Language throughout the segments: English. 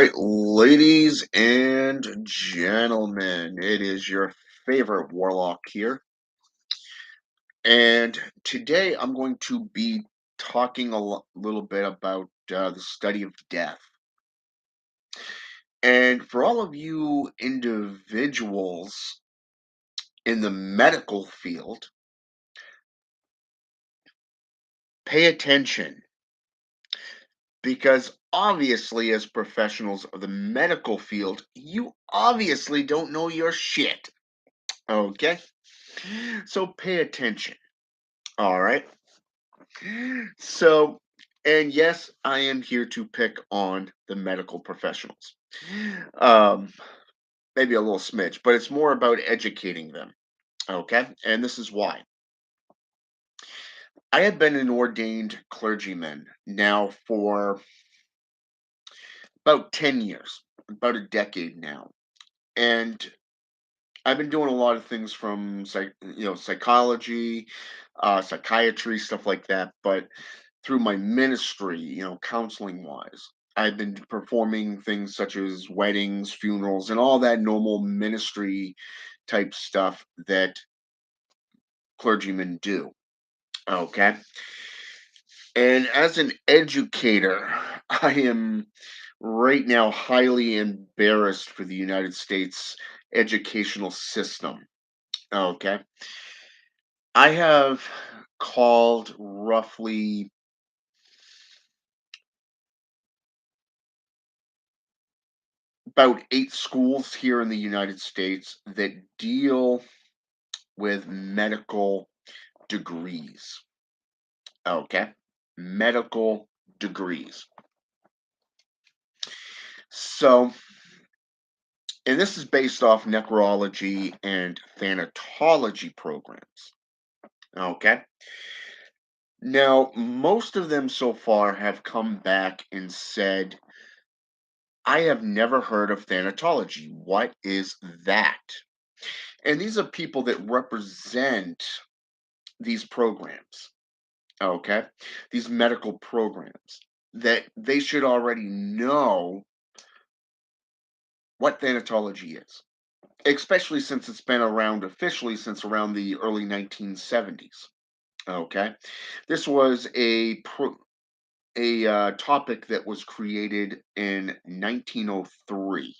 right, ladies and gentlemen, it is your favorite Warlock here. And today I'm going to be talking little bit about the study of death. And for all of you individuals in the medical field, pay attention because obviously, as professionals of the medical field, you obviously don't know your shit. Okay? So pay attention. All right. So, and yes, I am here to pick on the medical professionals. Um, Maybe a little smidge, but it's more about educating them. Okay. And this is why. I have been an ordained clergyman now for about 10 years, about a decade now. And I've been doing a lot of things from psychology, psychiatry, stuff like that. But through my ministry, counseling wise, I've been performing things such as weddings, funerals, and all that normal ministry type stuff that clergymen do. Okay. And as an educator, I am right now highly embarrassed for the United States educational system. Okay. I have called roughly about 8 schools here in the United States that deal with medical degrees. Okay? Medical degrees. So, and this is based off necrology and thanatology programs. Okay? Now, most of them so far have come back and said, I have never heard of thanatology. What is that? And these are people that represent these programs, okay? These medical programs that they should already know what thanatology is, especially since it's been around officially since around the early 1970s. Okay, this was a topic that was created in 1903.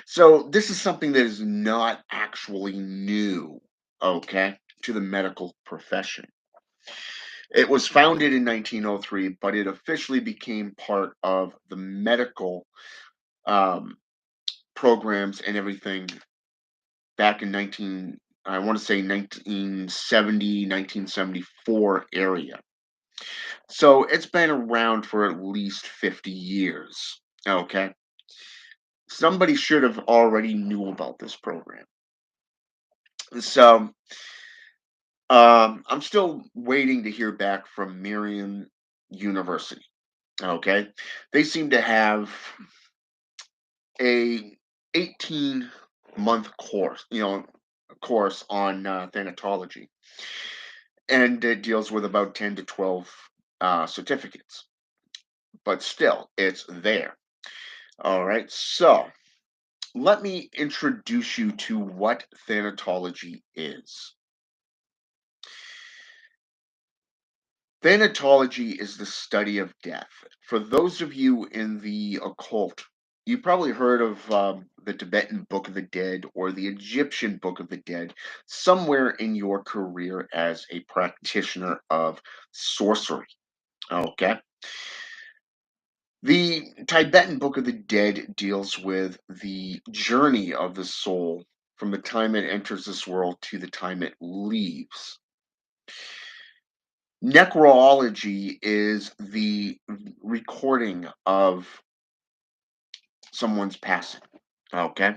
So this is something that is not actually new, okay, to the medical profession. It was founded in 1903, but it officially became part of the medical um, programs and everything back in 19, I want to say 1970, 1974 area. So it's been around for at least 50 years. Okay. Somebody should have already knew about this program. So I'm still waiting to hear back from Marion University. Okay. They seem to have a 18-month course on thanatology, and it deals with about 10 to 12 certificates. But still, it's there. All right. So let me introduce you to what thanatology is. Thanatology is the study of death. For those of you in the occult, you probably heard of the Tibetan Book of the Dead or the Egyptian Book of the Dead somewhere in your career as a practitioner of sorcery. Okay. The Tibetan Book of the Dead deals with the journey of the soul from the time it enters this world to the time it leaves. Necrology is the recording of someone's passing. Okay.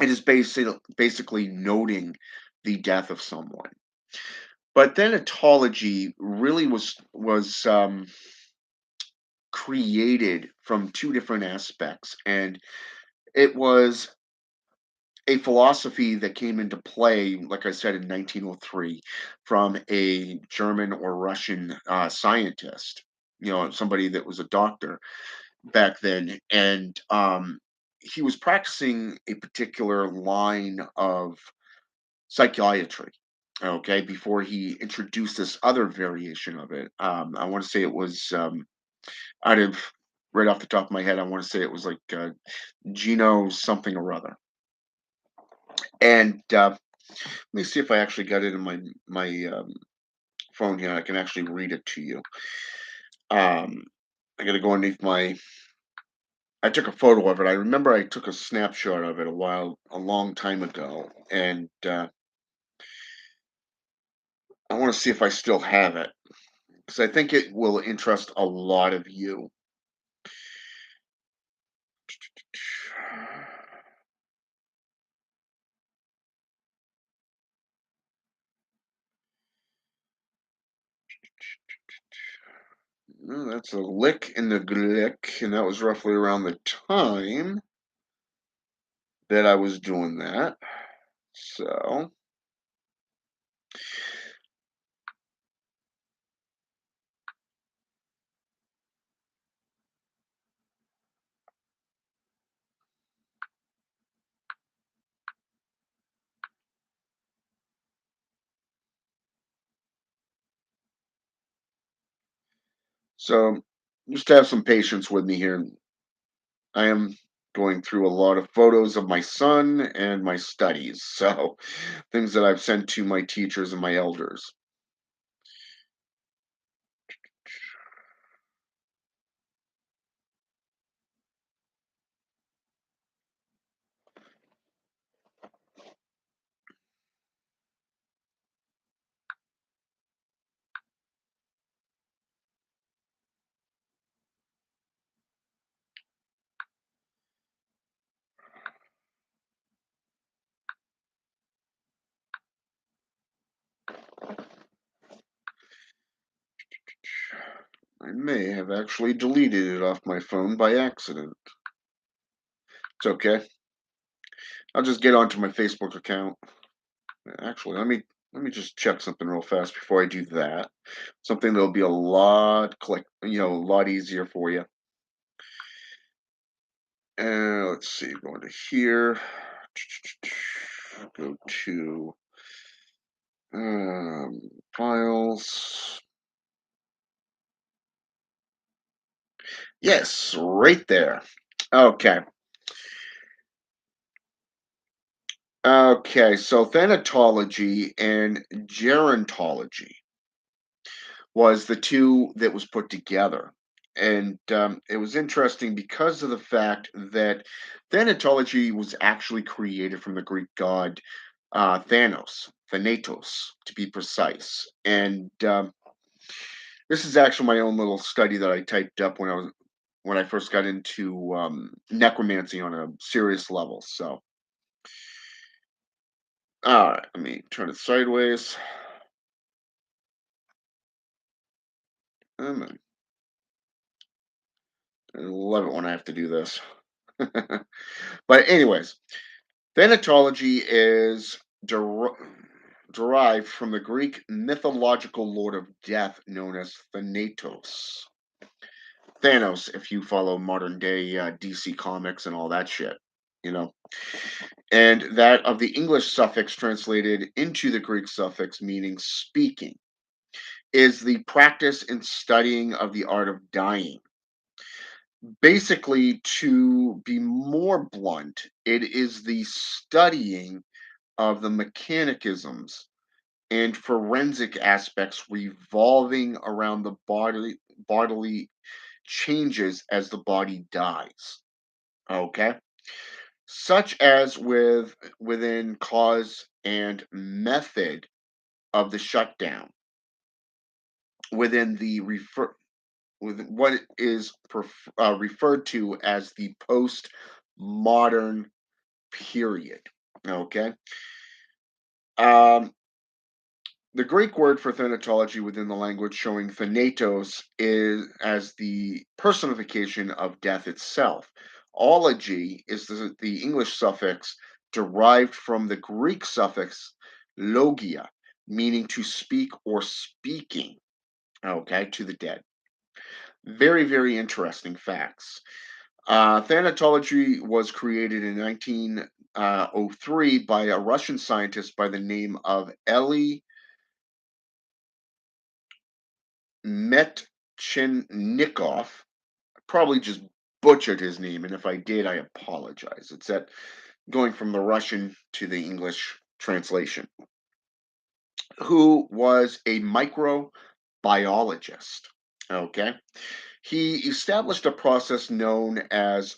It is basically noting the death of someone. But thanatology really was created from two different aspects, and it was a philosophy that came into play, like I said, in 1903 from a German or Russian scientist, somebody that was a doctor back then, and he was practicing a particular line of psychiatry. Okay, before he introduced this other variation of it, I want to say it was out of right off the top of my head, I want to say it was like Geno something or other. And let me see if I actually got it in my phone here. I can actually read it to you. Um, I got to go underneath my. I took a photo of it. I remember I took a snapshot of it a long time ago, and I want to see if I still have it because I think it will interest a lot of you. Well, that's a lick in the glick, and that was roughly around the time that I was doing that. So, so just have some patience with me here. I am going through a lot of photos of my son and my studies, so things that I've sent to my teachers and my elders. I may have actually deleted it off my phone by accident. It's okay. I'll just get onto my Facebook account. Actually, let me just check something real fast before I do that. Something that'll be a lot a lot easier for you. And let's see, going to here. Go to files. Yes, right there. Okay. Okay, so thanatology and gerontology was the two that was put together. And it was interesting because of the fact that thanatology was actually created from the Greek god Thanatos, to be precise. And this is actually my own little study that I typed up when I first got into necromancy on a serious level. So, all right, let me turn it sideways. Um, I love it when I have to do this. But anyways, Thanatology is derived from the Greek mythological lord of death known as Thanatos. Thanos, if you follow modern day DC comics and all that shit, you know. And that of the English suffix translated into the Greek suffix meaning speaking is the practice and studying of the art of dying. Basically, to be more blunt, it is the studying of the mechanisms and forensic aspects revolving around the bodily changes as the body dies. Okay, such as within cause and method of the shutdown within the with what is referred to as the post modern period. Okay. Um, the Greek word for thanatology within the language showing thanatos is as the personification of death itself. Ology is the English suffix derived from the Greek suffix logia, meaning to speak or speaking, okay, to the dead. Very, very interesting facts. Thanatology was created in 1903 by a Russian scientist by the name of Eli Metchennikov. Probably just butchered his name, and if I did, I apologize. It's that going from the Russian to the English translation, who was a microbiologist. Okay. He established a process known as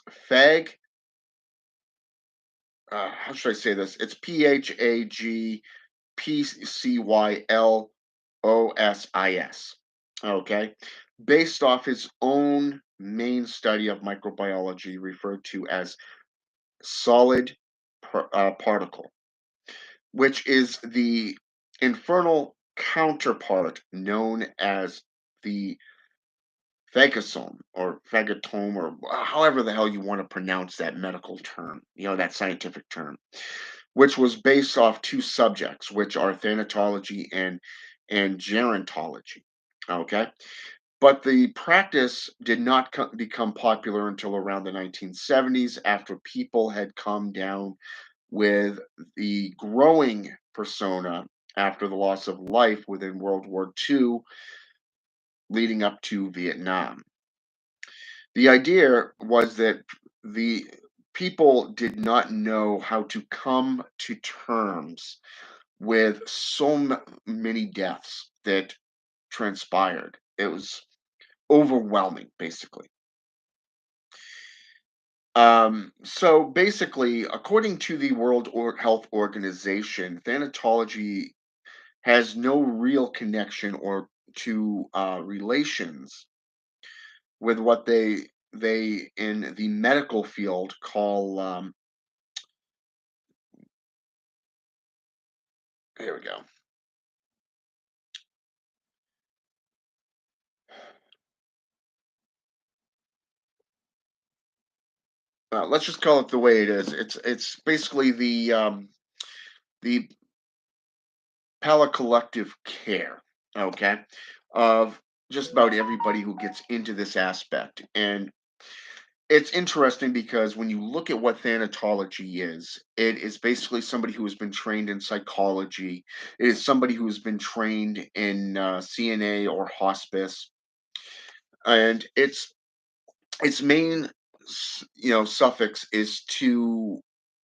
how should I say this? It's PHAGPCYLOSIS. Okay. Based off his own main study of microbiology, referred to as solid particle, which is the infernal counterpart known as the phagosome or phagotome, or however the hell you want to pronounce that medical term, that scientific term, which was based off two subjects, which are thanatology and gerontology. Okay. But the practice did not become popular until around the 1970s, after people had come down with the growing persona after the loss of life within World War II, leading up to Vietnam. The idea was that the people did not know how to come to terms with many deaths that transpired. It was overwhelming, basically. So basically, according to the Health Organization, thanatology has no real connection or to relations with what they in the medical field call here we go. Let's just call it the way it is. It's basically the collective care, okay, of just about everybody who gets into this aspect. And it's interesting because when you look at what thanatology is, it is basically somebody who has been trained in psychology. It is somebody who has been trained in CNA or hospice, and its main suffix is to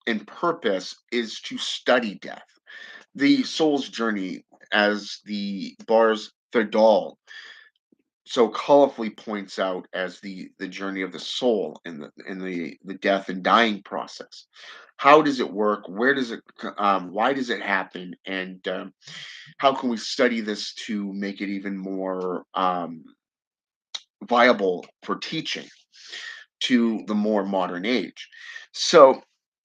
and purpose is to study death, the soul's journey, as the Bars Therdal so colorfully points out, as the journey of the soul in the death and dying process. How does it work? Where does it why does it happen? And how can we study this to make it even more viable for teaching to the more modern age? So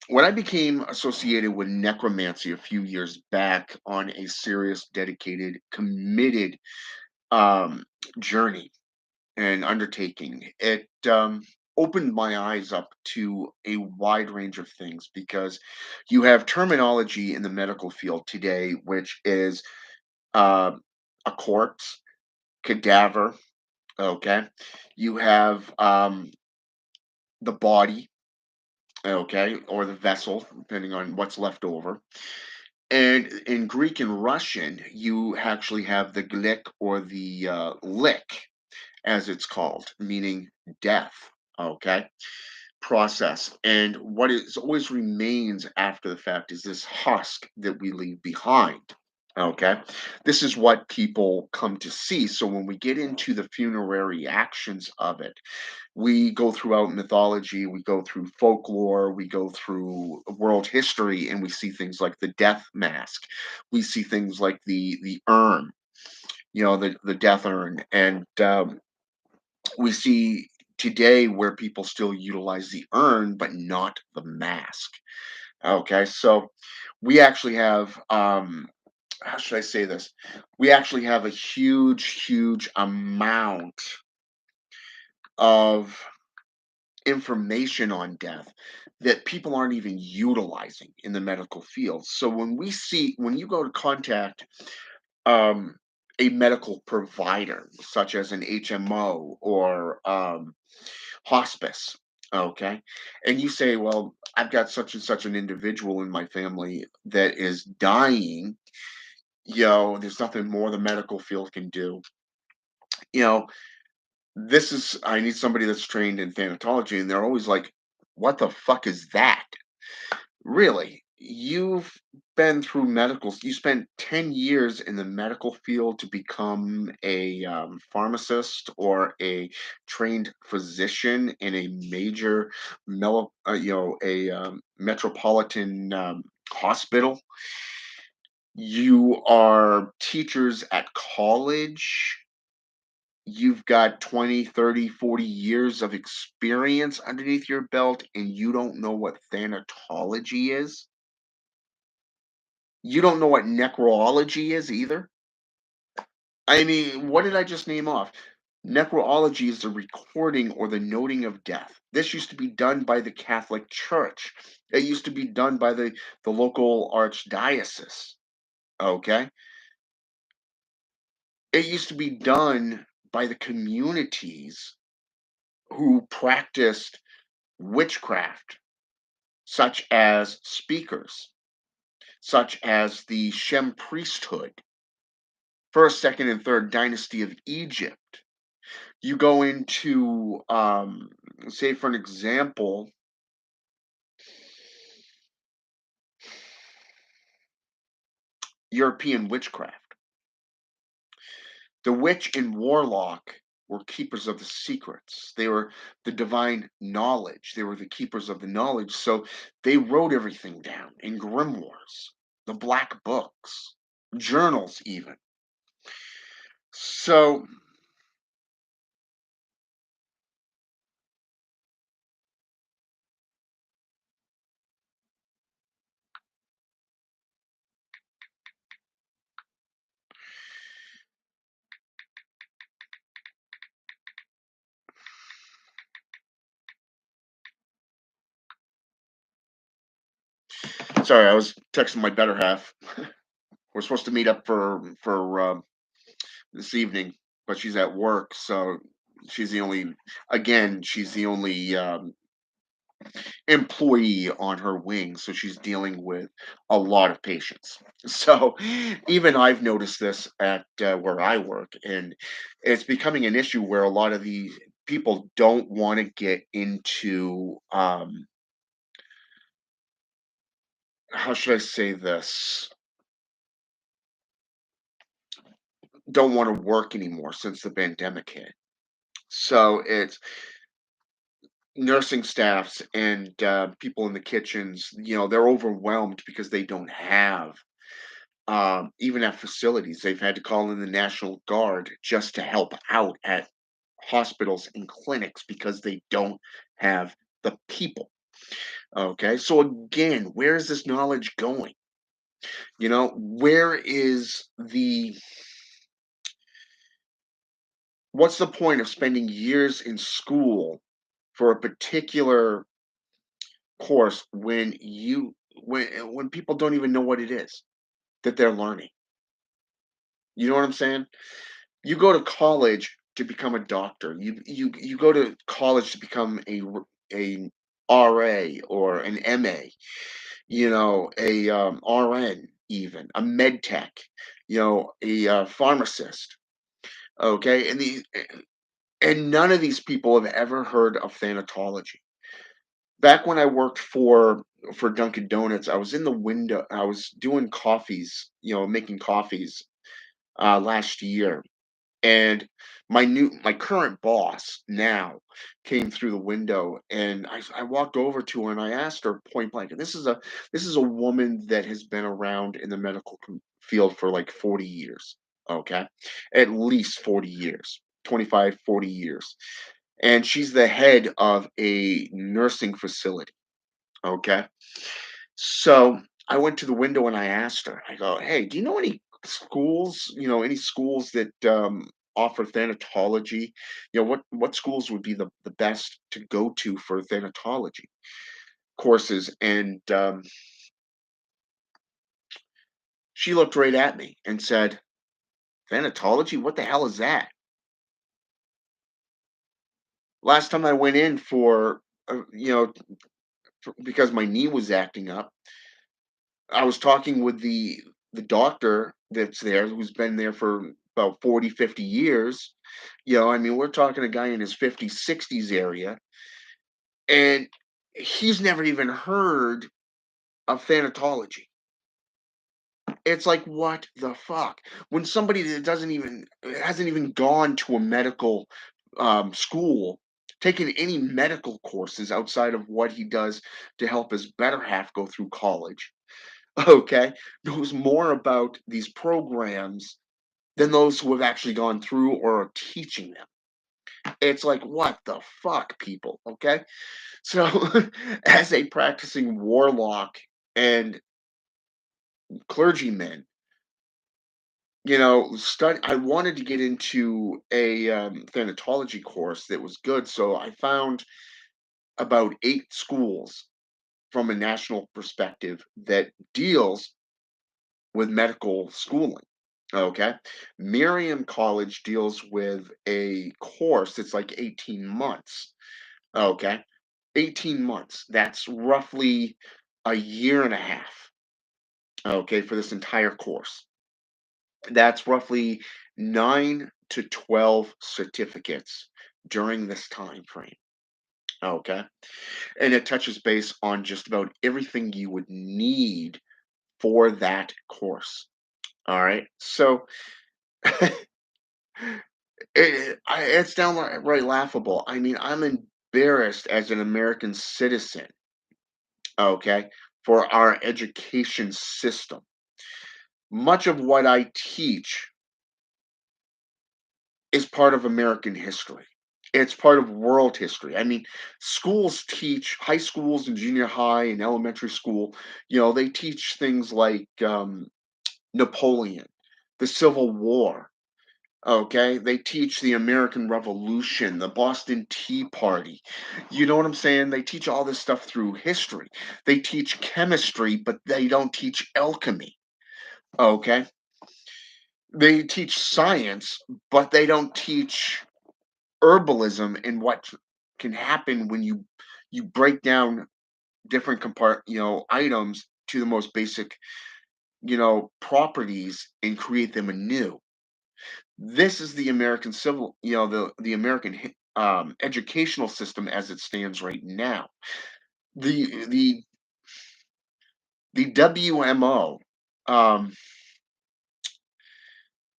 when I became associated with necromancy a few years back on a serious, dedicated, committed um, journey and undertaking, it opened my eyes up to a wide range of things, because you have terminology in the medical field today, which is uh, a corpse, cadaver. Okay, you have the body. Okay, or the vessel, depending on what's left over. And in Greek and Russian, you actually have the glick, or the lick, as it's called, meaning death. Okay, process. And what is always remains after the fact is this husk that we leave behind. Okay, this is what people come to see. So when we get into the funerary actions of it, we go throughout mythology, we go through folklore, we go through world history, and we see things like the death mask. We see things like the urn, the death urn, and we see today where people still utilize the urn, but not the mask. Okay, so we actually have how should I say this? We actually have a huge amount of information on death that people aren't even utilizing in the medical field. So when you go to contact um a medical provider, such as an HMO or hospice. Okay. And you say, well, I've got such and such an individual in my family that is dying. There's nothing more the medical field can do. You know, I need somebody that's trained in thanatology. And they're always like, what the fuck is that? Really? You've been through you spent 10 years in the medical field to become a pharmacist or a trained physician in a major, metropolitan hospital. You are teachers at college. You've got 20, 30, 40 years of experience underneath your belt, and you don't know what thanatology is? You don't know what necrology is either? I mean, what did I just name off? Necrology is the recording or the noting of death. This used to be done by the Catholic Church. It used to be done by the local archdiocese. Okay? It used to be done by the communities who practiced witchcraft, such as speakers, such as the Shem priesthood, first, second, and third dynasty of Egypt. You go into, say, for an example, European witchcraft. The witch and warlock were keepers of the secrets. They were the divine knowledge. They were the keepers of the knowledge. So they wrote everything down in grimoires, the black books, journals, even. So, sorry, I was texting my better half. We're supposed to meet up for this evening, but she's at work, so she's the only employee on her wing, so she's dealing with a lot of patients. So even I've noticed this at where I work, and it's becoming an issue where a lot of the people don't want to get into how should I say this? Don't want to work anymore since the pandemic hit. So it's nursing staffs and people in the kitchens. They're overwhelmed because they don't have even at facilities. They've had to call in the National Guard just to help out at hospitals and clinics because they don't have the people. Okay. So, again, where is this knowledge going? Where is what's the point of spending years in school for a particular course when people don't even know what it is that they're learning? You know what I'm saying? You go to college to become a doctor. You go to college to become a RA or an MA, a RN, even a med tech, a pharmacist. Okay, and none of these people have ever heard of thanatology. Back when I worked for Dunkin' Donuts, I was in the window. I was doing coffees, making coffees last year, and my current boss now came through the window, and I walked over to her and I asked her point blank, and this is a woman that has been around in the medical field for like 40 years. Okay, at least 40 years, 25, 40 years, and she's the head of a nursing facility. Okay, so I went to the window and I asked her, I go, "Hey, do you know any schools that offer thanatology? What schools would be the best to go to for thanatology courses?" And she looked right at me and said, Thanatology? What the hell is that? Last time I went in for, because my knee was acting up, I was talking with the doctor that's there, who's been there for about 40, 50 years. I mean, we're talking a guy in his 50s, 60s area, and he's never even heard of thanatology. It's like, what the fuck? When somebody that doesn't even hasn't even gone to a medical school, taken any medical courses outside of what he does to help his better half go through college, okay, knows more about these programs than those who have actually gone through or are teaching them. It's like, what the fuck, people, okay? So, as a practicing warlock and clergyman, I wanted to get into a thanatology course that was good. So I found about 8 schools from a national perspective that deals with medical schooling. Okay. Miriam College deals with a course that's like 18 months. Okay. 18 months. That's roughly a year and a half. Okay. For this entire course. That's roughly 9 to 12 certificates during this time frame. Okay. And it touches base on just about everything you would need for that course. All right. So it's downright laughable. I mean, I'm embarrassed as an American citizen, okay, for our education system. Much of what I teach is part of American history. It's part of world history. I mean, schools teach high schools and junior high and elementary school, they teach things like Napoleon, the Civil War. Okay, they teach the American Revolution, the Boston Tea Party. You know what I'm saying? They teach all this stuff through history. They teach chemistry, but they don't teach alchemy. Okay, they teach science, but they don't teach herbalism and what can happen when you break down different items to the most basic properties and create them anew. This is the American civil the American educational system as it stands right now. The the the WMO, um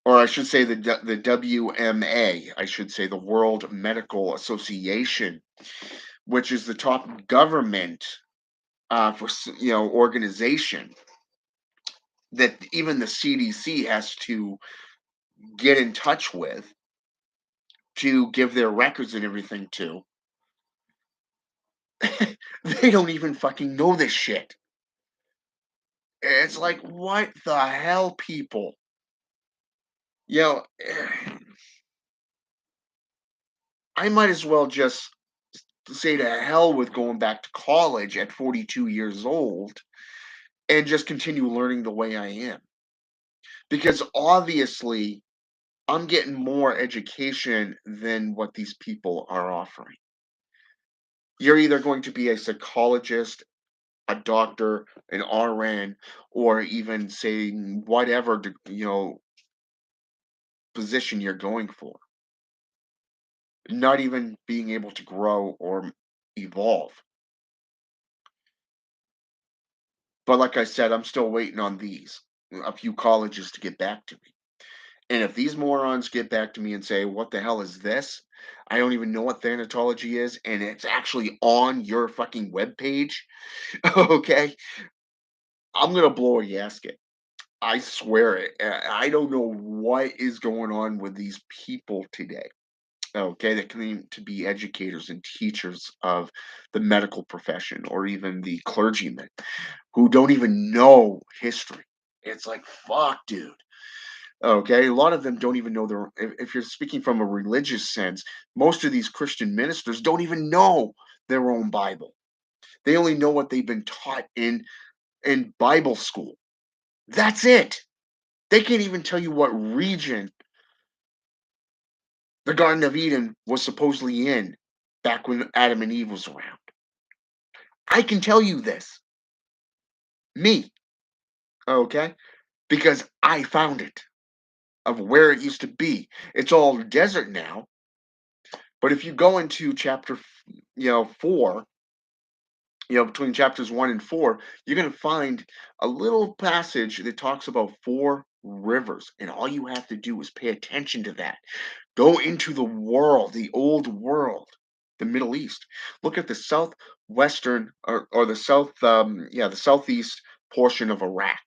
or I should say the WMA, I should say, the World Medical Association, which is the top government organization that even the CDC has to get in touch with to give their records and everything to. They don't even fucking know this shit. It's like, what the hell, people? You know, I might as well just say to hell with going back to college at 42 years old and just continue learning the way I am. Because obviously, I'm getting more education than what these people are offering. You're either going to be a psychologist, a doctor, an RN, or even say whatever position you're going for. Not even being able to grow or evolve. But like I said, I'm still waiting on a few colleges to get back to me. And if these morons get back to me and say, "What the hell is this? I don't even know what thanatology is, and it's actually on your fucking webpage," okay, I'm gonna blow a gasket. I swear it. I don't know what is going on with these people today. Okay, that claim to be educators and teachers of the medical profession or even the clergymen who don't even know history. It's like, fuck, dude. Okay, a lot of them don't even know if you're speaking from a religious sense, most of these Christian ministers don't even know their own Bible. They only know what they've been taught in Bible school. That's it. They can't even tell you what region. the Garden of Eden was supposedly in back when Adam and Eve was around. I can tell you this, me, okay? Because I found it of where it used to be. It's all desert now, but if you go into chapter, 4, between chapters 1 and 4, you're going to find a little passage that talks about four rivers, and all you have to do is pay attention to that. Go into the world, the old world, the Middle East. Look at the southwestern or the the southeast portion of Iraq.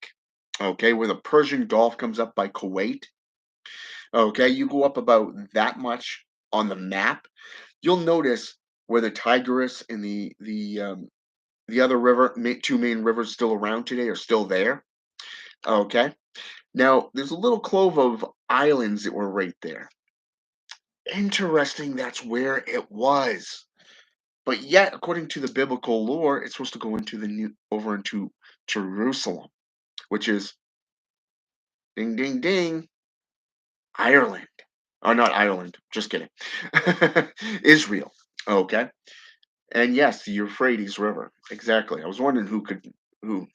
Okay, where the Persian Gulf comes up by Kuwait. Okay, you go up about that much on the map, you'll notice where the Tigris and the other two main rivers still around today are still there. Okay, now there's a little clove of islands that were right there. Interesting, that's where it was. But yet, according to the biblical lore, it's supposed to go over into Jerusalem, which is ding, ding, ding, Ireland. Oh, not Ireland. Just kidding. Israel. Okay. And yes, the Euphrates River. Exactly. I was wondering who.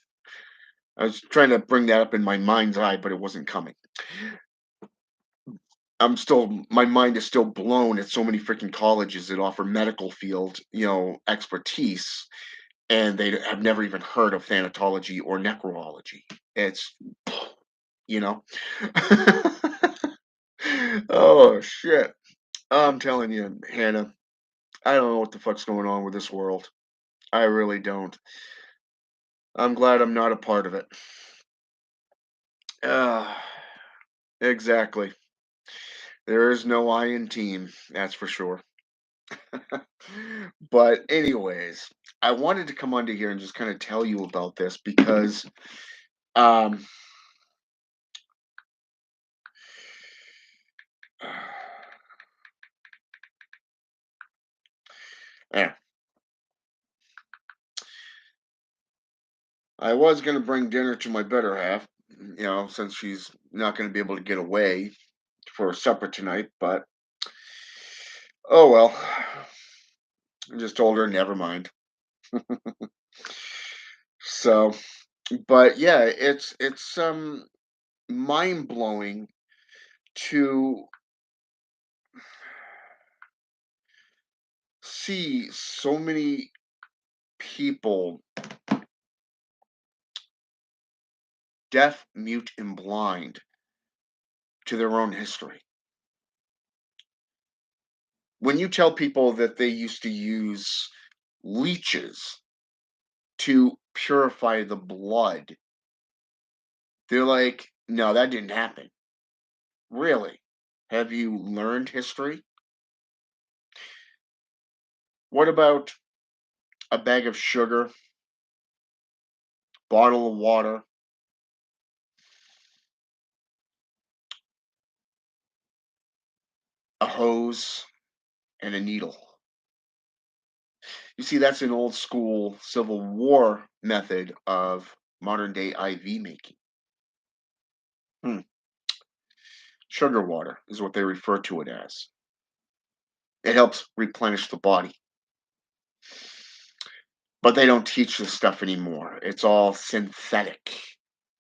I was trying to bring that up in my mind's eye, but it wasn't coming. My mind is still blown at so many freaking colleges that offer medical field, expertise, and they have never even heard of thanatology or necrology. It's, you know. Oh shit! I'm telling you, Hannah, I don't know what the fuck's going on with this world. I really don't. I'm glad I'm not a part of it. Uh, exactly. There is no I in team, that's for sure. But anyways, I wanted to come onto here and just kind of tell you about this because um yeah, I was gonna bring dinner to my better half, since she's not gonna be able to get away for supper tonight, but oh well. I just told her never mind. So, but yeah, it's mind blowing to see so many people deaf, mute, and blind to their own history. When you tell people that they used to use leeches to purify the blood, they're like, no, that didn't happen. Really? Have you learned history? What about a bag of sugar, bottle of water, a hose, and a needle? You see, that's an old school Civil War method of modern day IV making. Hmm. Sugar water is what they refer to it as. It helps replenish the body. But they don't teach this stuff anymore. It's all synthetic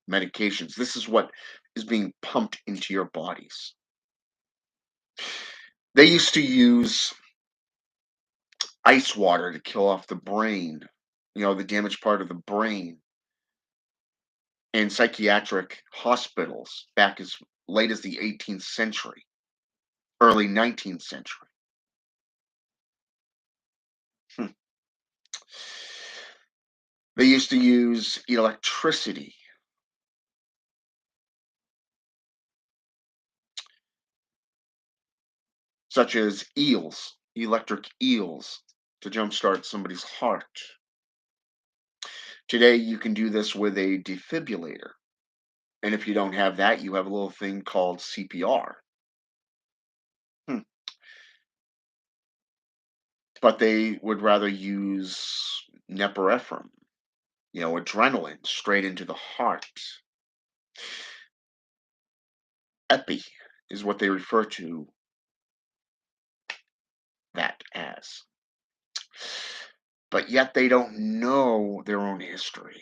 medications. This is what is being pumped into your bodies. They used to use ice water to kill off the brain, the damaged part of the brain in psychiatric hospitals back as late as the 18th century, early 19th century. Hmm. They used to use electricity, such as electric eels, to jumpstart somebody's heart. Today, you can do this with a defibrillator. And if you don't have that, you have a little thing called CPR. Hmm. But they would rather use neperephrine, adrenaline straight into the heart. Epi is what they refer to has, but yet they don't know their own history.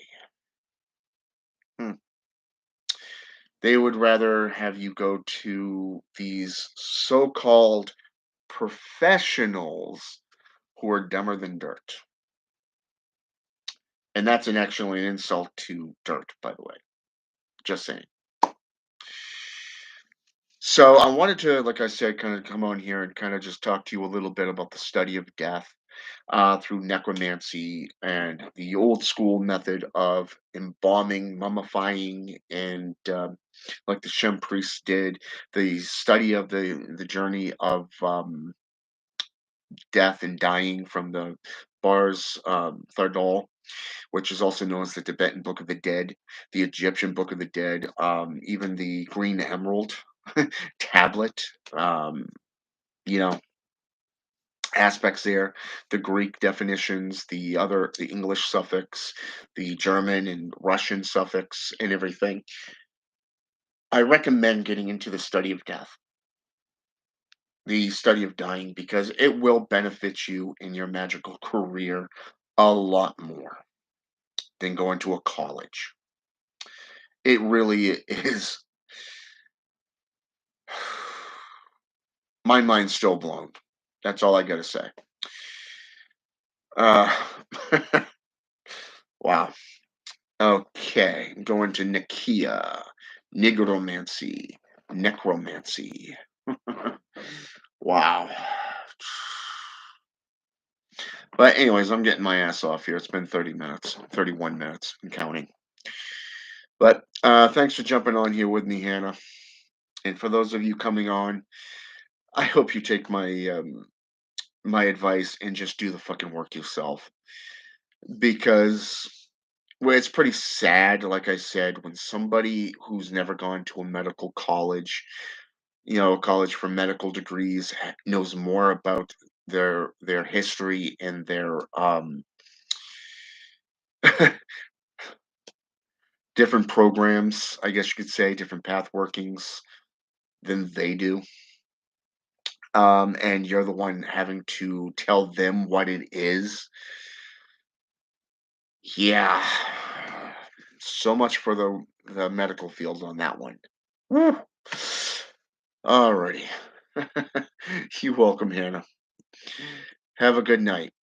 Hmm. They would rather have you go to these so-called professionals who are dumber than dirt. And that's actually an insult to dirt, by the way. Just saying. So I wanted to, like I said, kind of come on here and kind of just talk to you a little bit about the study of death through necromancy and the old school method of embalming, mummifying, and like the Shem priests did, the study of the journey of death and dying from the Bars Thardal, which is also known as the Tibetan Book of the Dead, the Egyptian Book of the Dead, even the Green Emerald tablet. Um, you know, aspects there, the Greek definitions, the English suffix, the German and Russian suffix, and everything. I recommend getting into the study of death, the study of dying, because it will benefit you in your magical career a lot more than going to a college. It really is. My mind's still blown. That's all I gotta say. Uh, wow. Okay, going to Nikia, Nigromancy, Necromancy. Wow. But anyways, I'm getting my ass off here. It's been 30 minutes, 31 minutes and counting. But thanks for jumping on here with me, Hannah. And for those of you coming on, I hope you take my advice and just do the fucking work yourself. Because well, it's pretty sad, like I said, when somebody who's never gone to a medical college, a college for medical degrees, knows more about their history and their different programs, I guess you could say, different path workings than they do. And you're the one having to tell them what it is. Yeah. So much for the medical field on that one. Woo. Alrighty. You're welcome, Hannah. Have a good night.